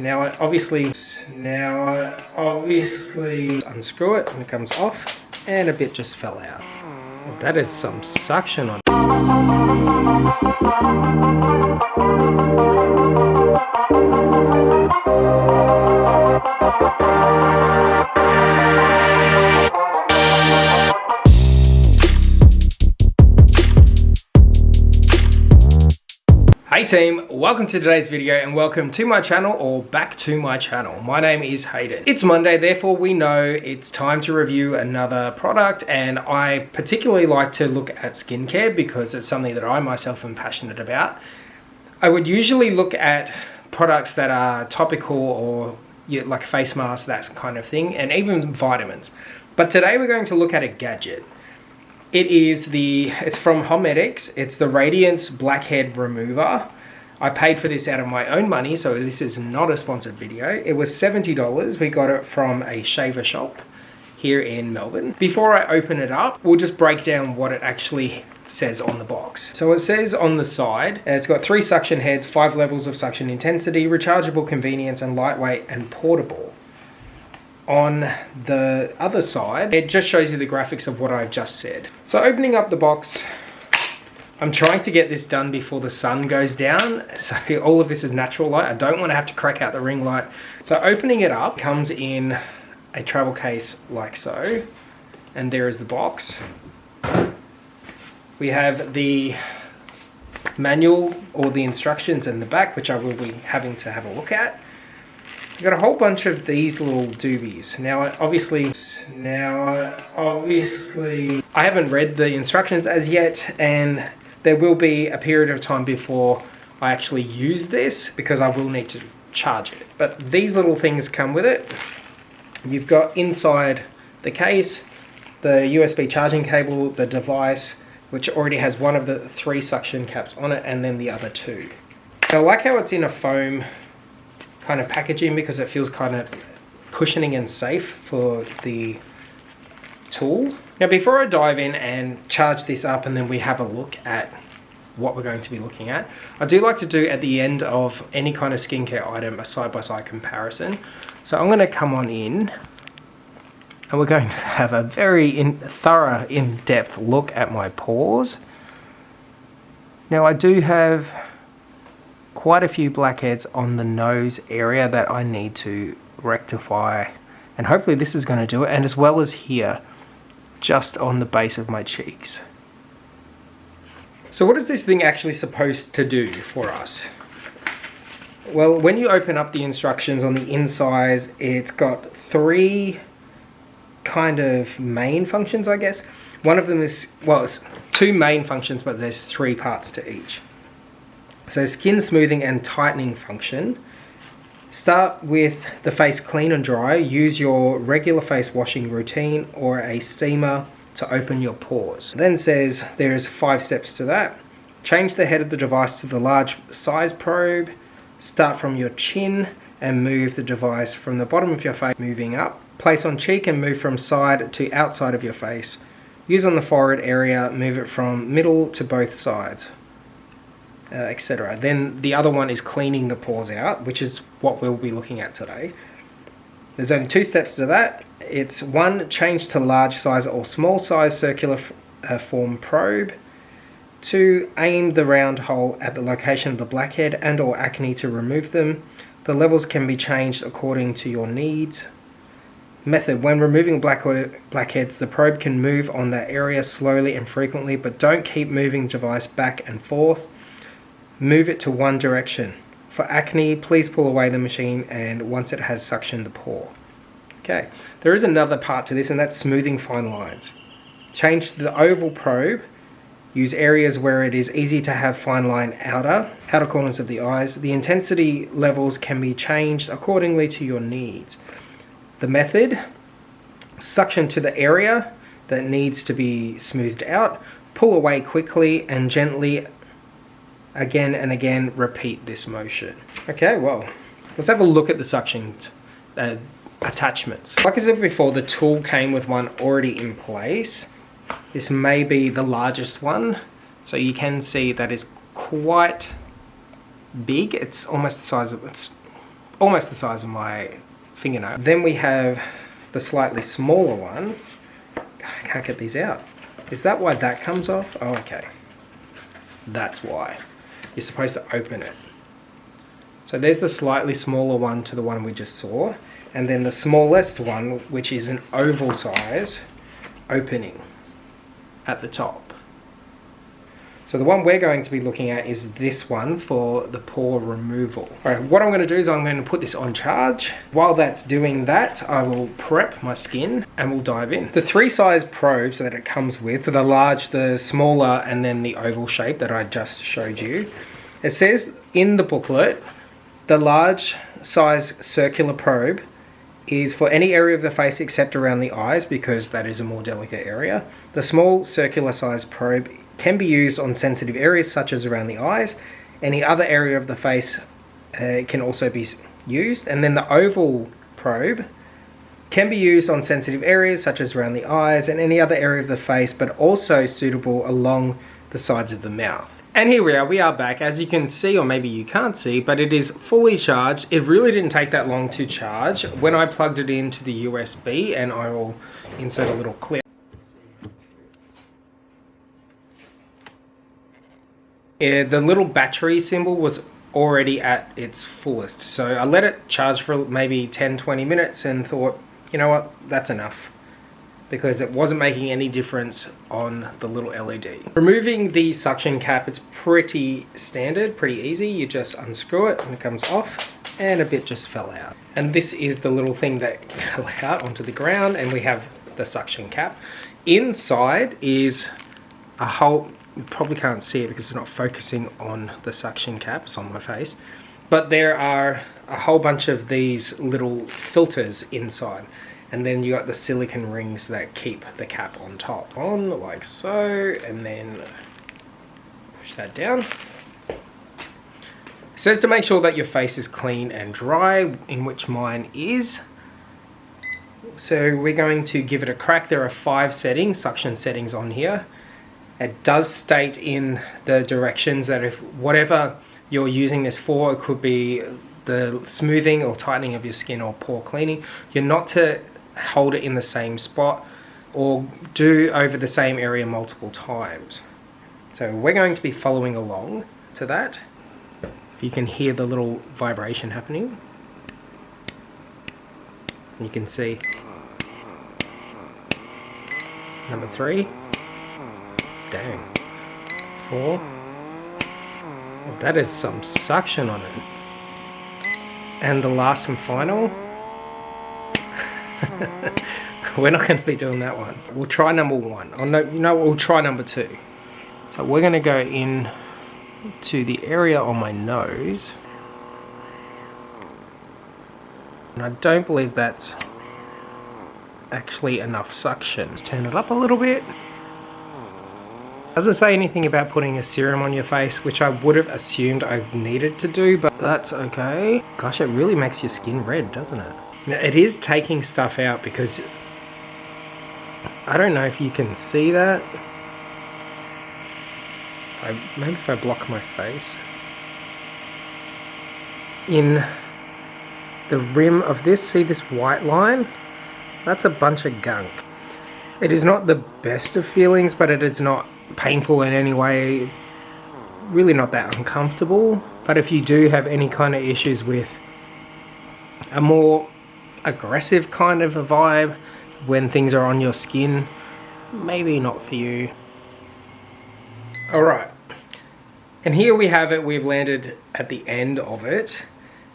Now I obviously unscrew it and it comes off, and a bit just fell out. Well, that is some suction on it. Hey team, welcome to today's video and welcome to my channel, or back to my channel. My name is Hayden. It's Monday, therefore we know it's time to review another product, and I particularly like to look at skincare because it's something that I myself am passionate about. I would usually look at products that are topical or like face masks, that kind of thing, and even vitamins. But today we're going to look at a gadget. It's from HoMedics. It's the Radiance Blackhead Remover. I paid for this out of my own money, so this is not a sponsored video. It was $70. We got it from a shaver shop here in Melbourne. Before I open it up, we'll just break down what it actually says on the box. So it says on the side, it's got 3 suction heads, 5 levels of suction intensity, rechargeable convenience, and lightweight and portable. On the other side, it just shows you the graphics of what I've just said. So opening up the box, I'm trying to get this done before the sun goes down. So all of this is natural light. I don't want to have to crack out the ring light. So opening it up comes in a travel case like so. And there is the box. We have the manual or the instructions in the back, which I will be having to have a look at. You've got a whole bunch of these little doobies. Now obviously I haven't read the instructions as yet, and there will be a period of time before I actually use this because I will need to charge it. But these little things come with it. You've got inside the case the USB charging cable, the device, which already has one of the 3 suction caps on it, and then the other 2. I like how it's in a foam kind of packaging because it feels kind of cushioning and safe for the tool. Now before I dive in and charge this up and then we have a look at what we're going to be looking at, I do like to do at the end of any kind of skincare item a side-by-side comparison. So I'm going to come on in and we're going to have a very thorough, in-depth look at my pores. Now I do have quite a few blackheads on the nose area that I need to rectify, and hopefully this is going to do it, and as well as here just on the base of my cheeks. So what is this thing actually supposed to do for us? Well, when you open up the instructions on the inside, it's got 3 kind of main functions, I guess. One of them is, well, it's 2 main functions, but there's 3 parts to each. So skin smoothing and tightening function. Start with the face clean and dry. Use your regular face washing routine or a steamer to open your pores. Then says there's 5 steps to that. Change the head of the device to the large size probe. Start from your chin and move the device from the bottom of your face moving up. Place on cheek and move from side to outside of your face. Use on the forehead area, move it from middle to both sides. Etc. Then the other one is cleaning the pores out, which is what we'll be looking at today. There's only 2 steps to that. It's 1, change to large size or small size circular form probe. 2, aim the round hole at the location of the blackhead and or acne to remove them. The levels can be changed according to your needs. Method: when removing blackheads, the probe can move on that area slowly and frequently, but don't keep moving the device back and forth. Move it to one direction. For acne, please pull away the machine and once it has suctioned the pore. Okay, there is another part to this, and that's smoothing fine lines. Change to the oval probe. Use areas where it is easy to have fine line outer corners of the eyes. The intensity levels can be changed accordingly to your needs. The method: suction to the area that needs to be smoothed out. Pull away quickly and gently. Again and again, repeat this motion. Okay, well, let's have a look at the suction attachments. Like I said before, the tool came with one already in place. This may be the largest one, so you can see that is quite big. It's almost the size of, almost the size of my fingernail. Then we have the slightly smaller one. God, I can't get these out. Is that why that comes off? Oh, okay. That's why. You're supposed to open it. So there's the slightly smaller one to the one we just saw. And then the smallest one, which is an oval size opening at the top. So the one we're going to be looking at is this one for the pore removal. All right, what I'm going to do is I'm going to put this on charge. While that's doing that, I will prep my skin and we'll dive in. The 3 size probes that it comes with, the large, the smaller, and then the oval shape that I just showed you. It says in the booklet, the large size circular probe is for any area of the face except around the eyes, because that is a more delicate area. The small circular size probe can be used on sensitive areas such as around the eyes. Any other area of the face can also be used. And then the oval probe can be used on sensitive areas such as around the eyes and any other area of the face, but also suitable along the sides of the mouth. And here we are back. As you can see, or maybe you can't see, but it is fully charged. It really didn't take that long to charge. When I plugged it into the USB, and I will insert a little clip. Yeah, the little battery symbol was already at its fullest. So I let it charge for maybe 10-20 minutes and thought, you know what, that's enough. Because it wasn't making any difference on the little LED. Removing the suction cap, it's pretty standard, pretty easy. You just unscrew it and it comes off, and a bit just fell out. And this is the little thing that fell out onto the ground, and we have the suction cap. Inside is a whole, you probably can't see it because it's not focusing on the suction cap, it's on my face. But there are a whole bunch of these little filters inside. And then you got the silicone rings that keep the cap on top. On like so, and then push that down. It says to make sure that your face is clean and dry, in which mine is. So we're going to give it a crack. There are 5 settings, suction settings on here. It does state in the directions that if whatever you're using this for, it could be the smoothing or tightening of your skin or pore cleaning, you're not to hold it in the same spot or do over the same area multiple times. So we're going to be following along to that. If you can hear the little vibration happening, you can see number 3, dang, 4, well, that is some suction on it. And the last and final, we're not going to be doing that one. We'll try number 1. Oh no, you know what, we'll try number 2. So we're going to go in to the area on my nose. And I don't believe that's actually enough suction. Let's turn it up a little bit. Doesn't say anything about putting a serum on your face, which I would have assumed I needed to do, but that's okay. Gosh, it really makes your skin red, doesn't it? Now, it is taking stuff out because I don't know if you can see that. Maybe if I block my face. In the rim of this, see this white line? That's a bunch of gunk. It is not the best of feelings, but it is not painful in any way. Really not that uncomfortable. But if you do have any kind of issues with a more aggressive kind of a vibe when things are on your skin, maybe not for you. Alright, and here we have it. We've landed at the end of it.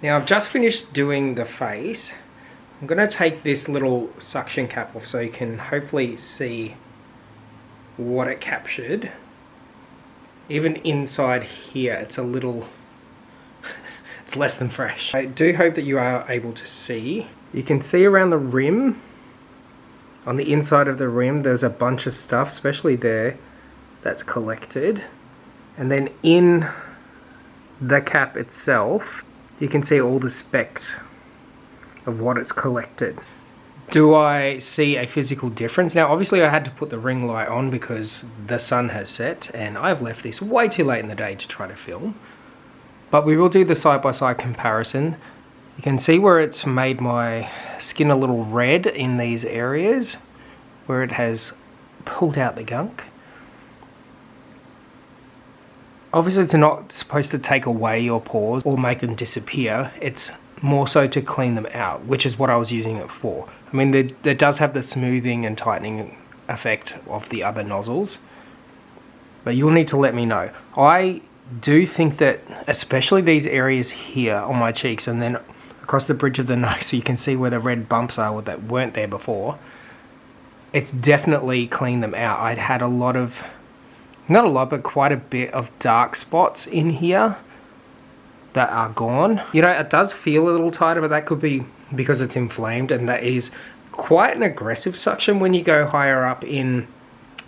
Now I've just finished doing the face. I'm going to take this little suction cap off so you can hopefully see what it captured. Even inside here, it's a little it's less than fresh. I do hope that you are able to see. You can see around the rim, on the inside of the rim, there's a bunch of stuff, especially there, that's collected. And then in the cap itself, you can see all the specks of what it's collected. Do I see a physical difference? Now obviously I had to put the ring light on because the sun has set and I've left this way too late in the day to try to film. But we will do the side-by-side comparison. You can see where it's made my skin a little red in these areas where it has pulled out the gunk. Obviously it's not supposed to take away your pores or make them disappear. It's more so to clean them out, which is what I was using it for. I mean, there does have the smoothing and tightening effect of the other nozzles, but you'll need to let me know. I do think that especially these areas here on my cheeks and then across the bridge of the nose, so you can see where the red bumps are that weren't there before, it's definitely cleaned them out. I'd had a lot of, not a lot, but quite a bit of dark spots in here that are gone. You know, it does feel a little tighter, but that could be because it's inflamed, and that is quite an aggressive suction when you go higher up in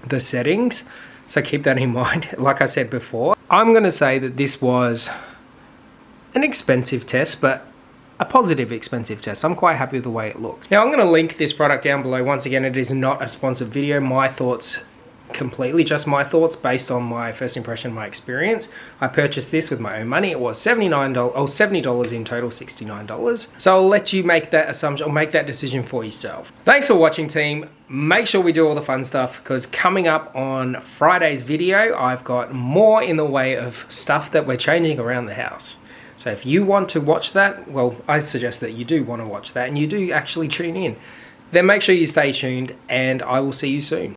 the settings. So keep that in mind. Like I said before, I'm going to say that this was an expensive test, but a positive expensive test. I'm quite happy with the way it looks. Now I'm going to link this product down below. Once again, it is not a sponsored video. My thoughts, completely just my thoughts based on my first impression, my experience. I purchased this with my own money. It was $79 or $70 in total, $69. So I'll let you make that assumption or make that decision for yourself. Thanks for watching, team. Make sure we do all the fun stuff, because coming up on Friday's video, I've got more in the way of stuff that we're changing around the house. So if you want to watch that, well, I suggest that you do want to watch that and you do actually tune in. Then make sure you stay tuned, and I will see you soon.